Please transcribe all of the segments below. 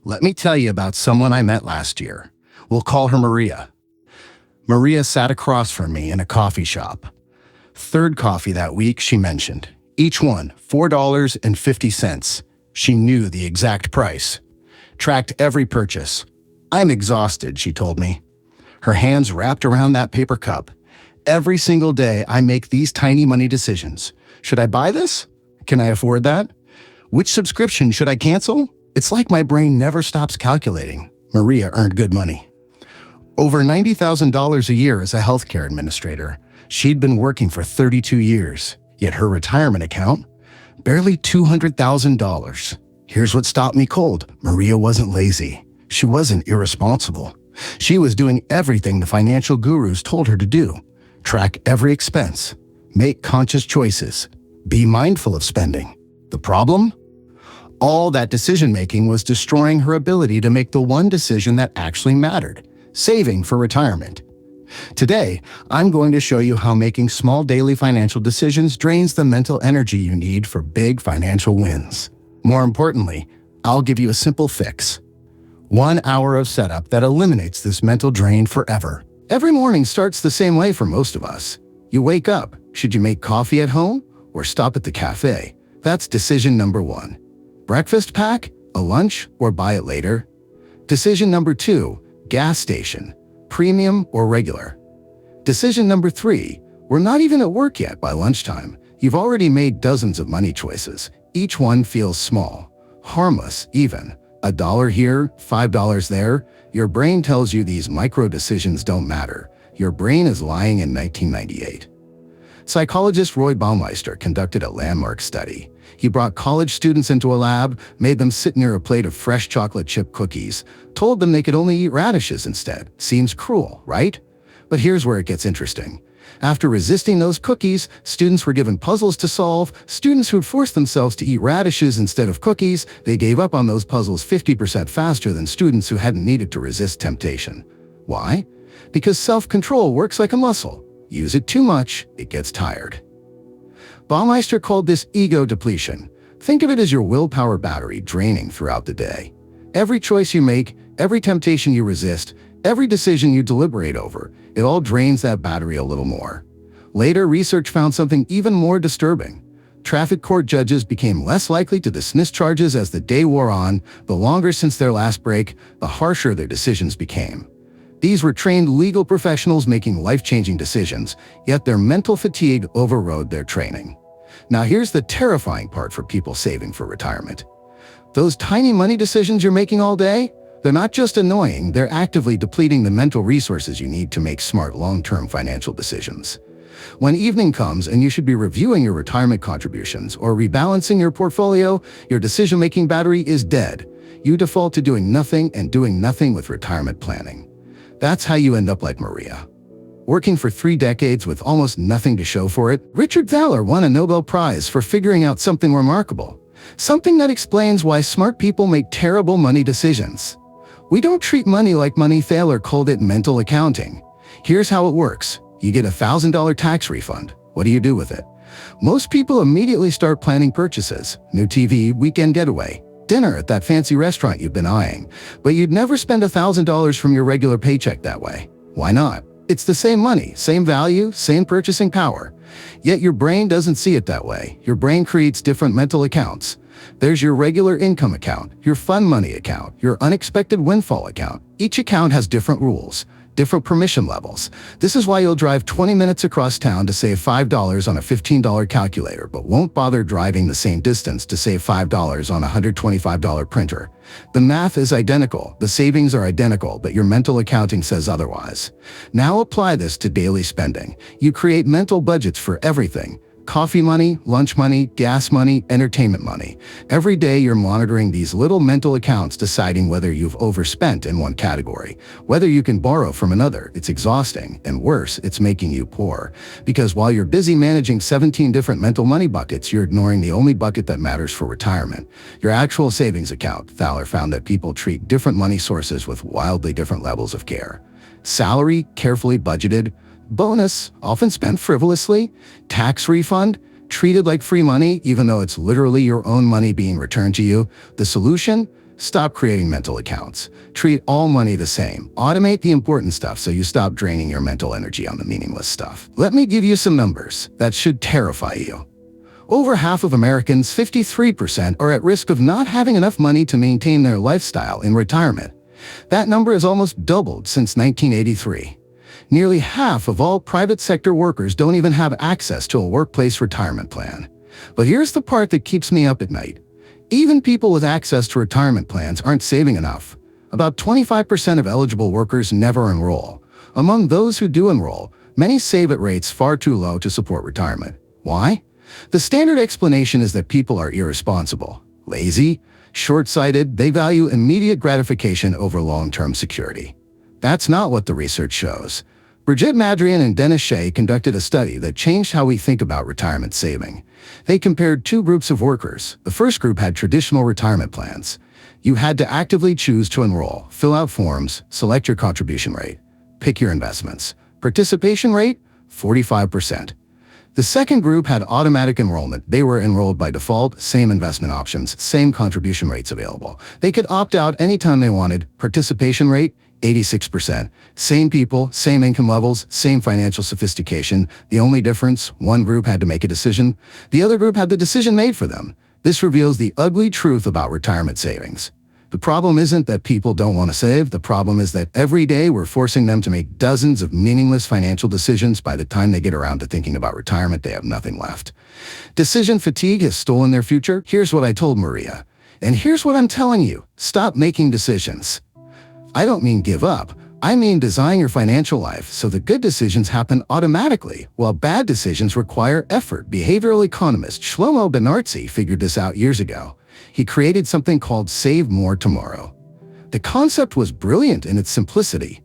Let me tell you about someone I met last year. We'll call her Maria. Maria sat across from me in a coffee shop. Third coffee that week, she mentioned. Each one, $4.50. She knew the exact price. Tracked every purchase. I'm exhausted, she told me. Her hands wrapped around that paper cup. Every single day, I make these tiny money decisions. Should I buy this? Can I afford that? Which subscription should I cancel? It's like my brain never stops calculating. Maria earned good money. Over $90,000 a year as a healthcare administrator. She'd been working for 32 years, yet her retirement account? Barely $200,000. Here's what stopped me cold. Maria wasn't lazy. She wasn't irresponsible. She was doing everything the financial gurus told her to do. Track every expense. Make conscious choices. Be mindful of spending. The problem? All that decision-making was destroying her ability to make the one decision that actually mattered, saving for retirement. Today, I'm going to show you how making small daily financial decisions drains the mental energy you need for big financial wins. More importantly, I'll give you a simple fix. 1 hour of setup that eliminates this mental drain forever. Every morning starts the same way for most of us. You wake up. Should you make coffee at home or stop at the cafe? That's decision number 1. Breakfast pack, a lunch, or buy it later? Decision number 2, gas station, premium or regular? Decision number 3, we're not even at work yet by lunchtime. You've already made dozens of money choices. Each one feels small, harmless even. $1 here, $5 there. Your brain tells you these micro decisions don't matter. Your brain is lying in 1998. Psychologist Roy Baumeister conducted a landmark study. He brought college students into a lab, made them sit near a plate of fresh chocolate chip cookies, told them they could only eat radishes instead. Seems cruel, right? But here's where it gets interesting. After resisting those cookies, students were given puzzles to solve. Students who'd forced themselves to eat radishes instead of cookies, they gave up on those puzzles 50% faster than students who hadn't needed to resist temptation. Why? Because self-control works like a muscle. Use it too much, it gets tired. Baumeister called this ego depletion. Think of it as your willpower battery draining throughout the day. Every choice you make, every temptation you resist, every decision you deliberate over, it all drains that battery a little more. Later, research found something even more disturbing. Traffic court judges became less likely to dismiss charges as the day wore on. The longer since their last break, the harsher their decisions became. These were trained legal professionals making life-changing decisions, yet their mental fatigue overrode their training. Now here's the terrifying part for people saving for retirement. Those tiny money decisions you're making all day, they're not just annoying, they're actively depleting the mental resources you need to make smart long-term financial decisions. When evening comes and you should be reviewing your retirement contributions or rebalancing your portfolio, your decision-making battery is dead. You default to doing nothing and doing nothing with retirement planning. That's how you end up like Maria. Working for 3 decades with almost nothing to show for it, Richard Thaler won a Nobel Prize for figuring out something remarkable. Something that explains why smart people make terrible money decisions. We don't treat money like money. Thaler called it mental accounting. Here's how it works. You get a $1,000 tax refund. What do you do with it? Most people immediately start planning purchases. New TV, weekend getaway, dinner at that fancy restaurant you've been eyeing. But you'd never spend $1,000 from your regular paycheck that way. Why not? It's the same money, same value, same purchasing power. Yet your brain doesn't see it that way. Your brain creates different mental accounts. There's your regular income account, your fun money account, your unexpected windfall account. Each account has different rules, different permission levels. This is why you'll drive 20 minutes across town to save $5 on a $15 calculator, but won't bother driving the same distance to save $5 on a $125 printer. The math is identical, the savings are identical, but your mental accounting says otherwise. Now apply this to daily spending. You create mental budgets for everything. Coffee money, lunch money, gas money, entertainment money. Every day you're monitoring these little mental accounts, deciding whether you've overspent in one category, whether you can borrow from another. It's exhausting, and worse, it's making you poor. Because while you're busy managing 17 different mental money buckets, you're ignoring the only bucket that matters for retirement, your actual savings account. Thaler found that people treat different money sources with wildly different levels of care. Salary, carefully budgeted. Bonus, often spent frivolously. Tax refund, treated like free money, even though it's literally your own money being returned to you. The solution? Stop creating mental accounts. Treat all money the same. Automate the important stuff so you stop draining your mental energy on the meaningless stuff. Let me give you some numbers that should terrify you. Over half of Americans, 53%, are at risk of not having enough money to maintain their lifestyle in retirement. That number has almost doubled since 1983. Nearly half of all private sector workers don't even have access to a workplace retirement plan. But here's the part that keeps me up at night. Even people with access to retirement plans aren't saving enough. About 25% of eligible workers never enroll. Among those who do enroll, many save at rates far too low to support retirement. Why? The standard explanation is that people are irresponsible, lazy, short-sighted. They value immediate gratification over long-term security. That's not what the research shows. Brigitte Madrian and Dennis Shea conducted a study that changed how we think about retirement saving. They compared two groups of workers. The first group had traditional retirement plans. You had to actively choose to enroll, fill out forms, select your contribution rate, pick your investments. Participation rate? 45%. The second group had automatic enrollment. They were enrolled by default, same investment options, same contribution rates available. They could opt out anytime they wanted. Participation rate? 86%. Same people, same income levels, same financial sophistication. The only difference, one group had to make a decision. The other group had the decision made for them. This reveals the ugly truth about retirement savings. The problem isn't that people don't want to save. The problem is that every day we're forcing them to make dozens of meaningless financial decisions. By the time they get around to thinking about retirement, they have nothing left. Decision fatigue has stolen their future. Here's what I told Maria. And here's what I'm telling you. Stop making decisions. I don't mean give up. I mean design your financial life so the good decisions happen automatically, while bad decisions require effort. Behavioral economist Shlomo Benartzi figured this out years ago. He created something called Save More Tomorrow. The concept was brilliant in its simplicity.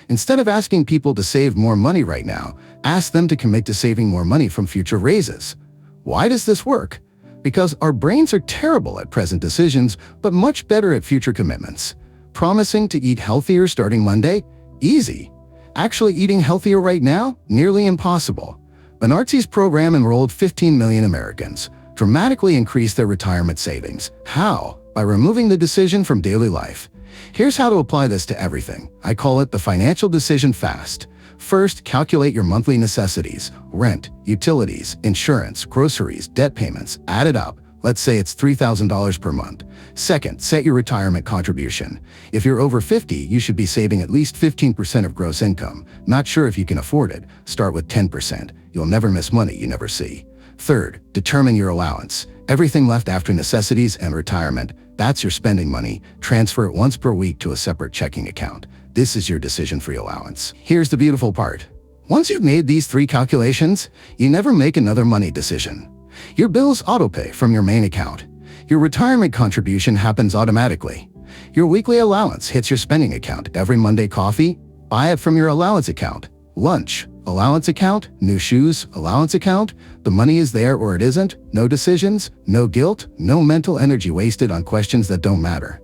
Instead of asking people to save more money right now, ask them to commit to saving more money from future raises. Why does this work? Because our brains are terrible at present decisions, but much better at future commitments. Promising to eat healthier starting Monday? Easy. Actually eating healthier right now? Nearly impossible. Benartzi's program enrolled 15 million Americans, dramatically increased their retirement savings. How? By removing the decision from daily life. Here's how to apply this to everything. I call it the financial decision fast. First, calculate your monthly necessities: rent, utilities, insurance, groceries, debt payments. Add it up. Let's say it's $3,000 per month. Second, set your retirement contribution. If you're over 50, you should be saving at least 15% of gross income. Not sure if you can afford it? Start with 10%. You'll never miss money you never see. Third, determine your allowance. Everything left after necessities and retirement, that's your spending money. Transfer it once per week to a separate checking account. This is your decision-free allowance. Here's the beautiful part. Once you've made these three calculations, you never make another money decision. Your bills autopay from your main account. Your retirement contribution happens automatically. Your weekly allowance hits your spending account. Every Monday coffee, buy it from your allowance account. Lunch, allowance account. New shoes, allowance account. The money is there or it isn't. No decisions, no guilt, no mental energy wasted on questions that don't matter.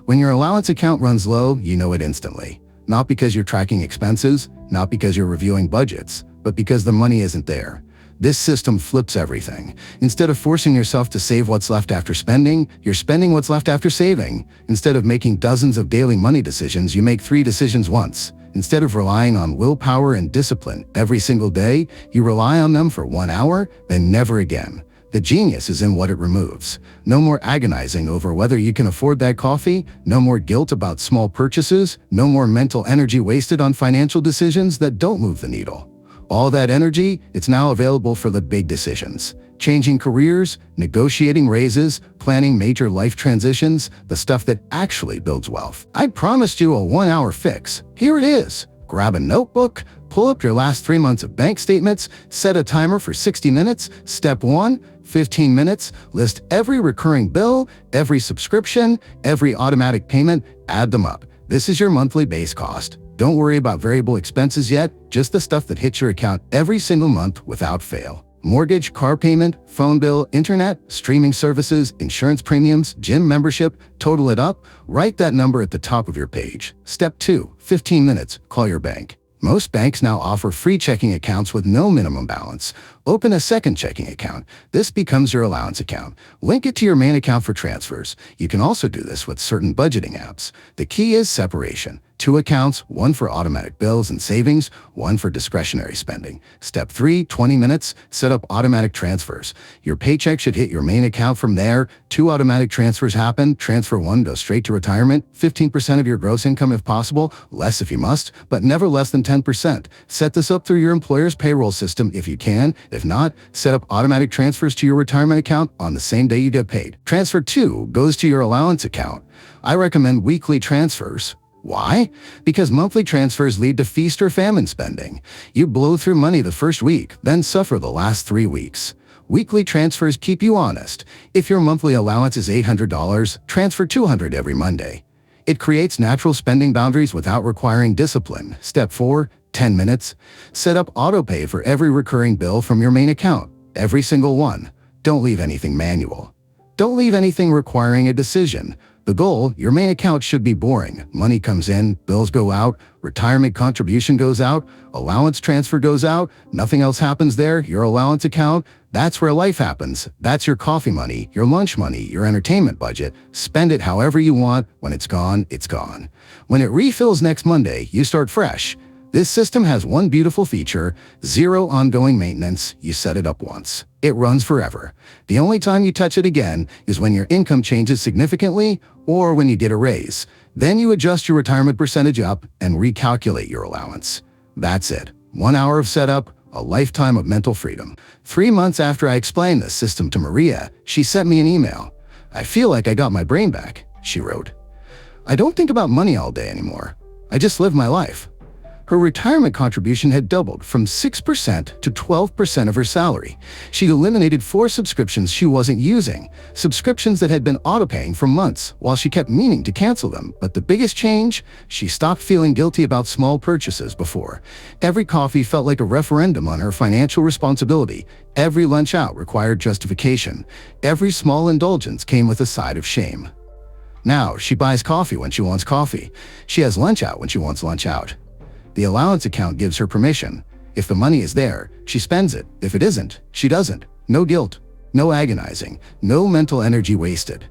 When your allowance account runs low, you know it instantly. Not because you're tracking expenses, not because you're reviewing budgets, but because the money isn't there. This system flips everything. Instead of forcing yourself to save what's left after spending, you're spending what's left after saving. Instead of making dozens of daily money decisions, you make 3 decisions once. Instead of relying on willpower and discipline every single day, you rely on them for 1 hour, then never again. The genius is in what it removes. No more agonizing over whether you can afford that coffee, no more guilt about small purchases, no more mental energy wasted on financial decisions that don't move the needle. All that energy, it's now available for the big decisions. Changing careers, negotiating raises, planning major life transitions, the stuff that actually builds wealth. I promised you a 1-hour fix. Here it is. Grab a notebook, pull up your last 3 months of bank statements, set a timer for 60 minutes. Step 1, 15 minutes, list every recurring bill, every subscription, every automatic payment, add them up. This is your monthly base cost. Don't worry about variable expenses yet, just the stuff that hits your account every single month without fail. Mortgage, car payment, phone bill, internet, streaming services, insurance premiums, gym membership, total it up, write that number at the top of your page. Step 2, 15 minutes, call your bank. Most banks now offer free checking accounts with no minimum balance. Open a second checking account. This becomes your allowance account. Link it to your main account for transfers. You can also do this with certain budgeting apps. The key is separation. 2 accounts, one for automatic bills and savings, one for discretionary spending. Step 3, 20 minutes, set up automatic transfers. Your paycheck should hit your main account from there. 2 automatic transfers happen. Transfer 1 goes straight to retirement. 15% of your gross income if possible, less if you must, but never less than 10%. Set this up through your employer's payroll system if you can. If not, set up automatic transfers to your retirement account on the same day you get paid. Transfer 2 goes to your allowance account. I recommend weekly transfers. Why? Because monthly transfers lead to feast or famine spending. You blow through money the first week, then suffer the last 3 weeks. Weekly transfers keep you honest. If your monthly allowance is $800, transfer $200 every Monday. It creates natural spending boundaries without requiring discipline. Step 4, 10 minutes. Set up autopay for every recurring bill from your main account. Every single one. Don't leave anything manual. Don't leave anything requiring a decision. The goal, your main account should be boring. Money comes in, bills go out, retirement contribution goes out, allowance transfer goes out, nothing else happens there, your allowance account. That's where life happens. That's your coffee money, your lunch money, your entertainment budget. Spend it however you want. When it's gone, it's gone. When it refills next Monday, you start fresh. This system has one beautiful feature: 0 ongoing maintenance. You set it up once. It runs forever. The only time you touch it again is when your income changes significantly or when you get a raise. Then you adjust your retirement percentage up and recalculate your allowance. That's it. 1 hour of setup, a lifetime of mental freedom. 3 months after I explained this system to Maria, she sent me an email. "I feel like I got my brain back," she wrote. "I don't think about money all day anymore. I just live my life." Her retirement contribution had doubled from 6% to 12% of her salary. She eliminated 4 subscriptions she wasn't using, subscriptions that had been autopaying for months while she kept meaning to cancel them. But the biggest change? She stopped feeling guilty about small purchases before. Every coffee felt like a referendum on her financial responsibility. Every lunch out required justification. Every small indulgence came with a side of shame. Now, she buys coffee when she wants coffee. She has lunch out when she wants lunch out. The allowance account gives her permission. If the money is there, she spends it. If it isn't, she doesn't. No guilt, no agonizing, no mental energy wasted.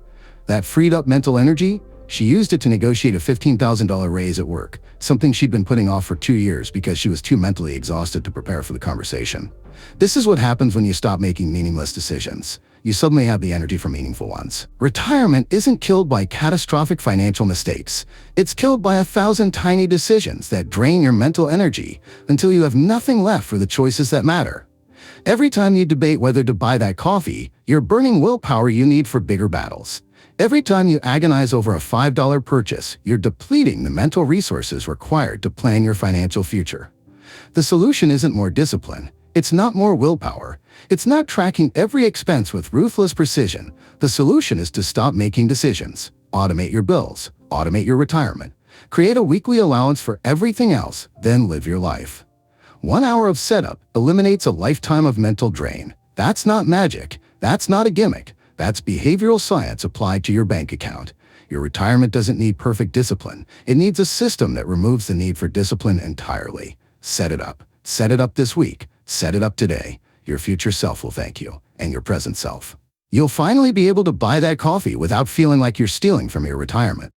That freed up mental energy, she used it to negotiate a $15,000 raise at work, something she'd been putting off for 2 years because she was too mentally exhausted to prepare for the conversation. This is what happens when you stop making meaningless decisions. You suddenly have the energy for meaningful ones. Retirement isn't killed by catastrophic financial mistakes. It's killed by 1,000 tiny decisions that drain your mental energy until you have nothing left for the choices that matter. Every time you debate whether to buy that coffee, you're burning willpower you need for bigger battles. Every time you agonize over a $5 purchase, you're depleting the mental resources required to plan your financial future. The solution isn't more discipline. It's not more willpower. It's not tracking every expense with ruthless precision. The solution is to stop making decisions. Automate your bills. Automate your retirement. Create a weekly allowance for everything else, then live your life. 1 hour of setup eliminates a lifetime of mental drain. That's not magic. That's not a gimmick. That's behavioral science applied to your bank account. Your retirement doesn't need perfect discipline. It needs a system that removes the need for discipline entirely. Set it up. Set it up this week. Set it up today. Your future self will thank you, and your present self. You'll finally be able to buy that coffee without feeling like you're stealing from your retirement.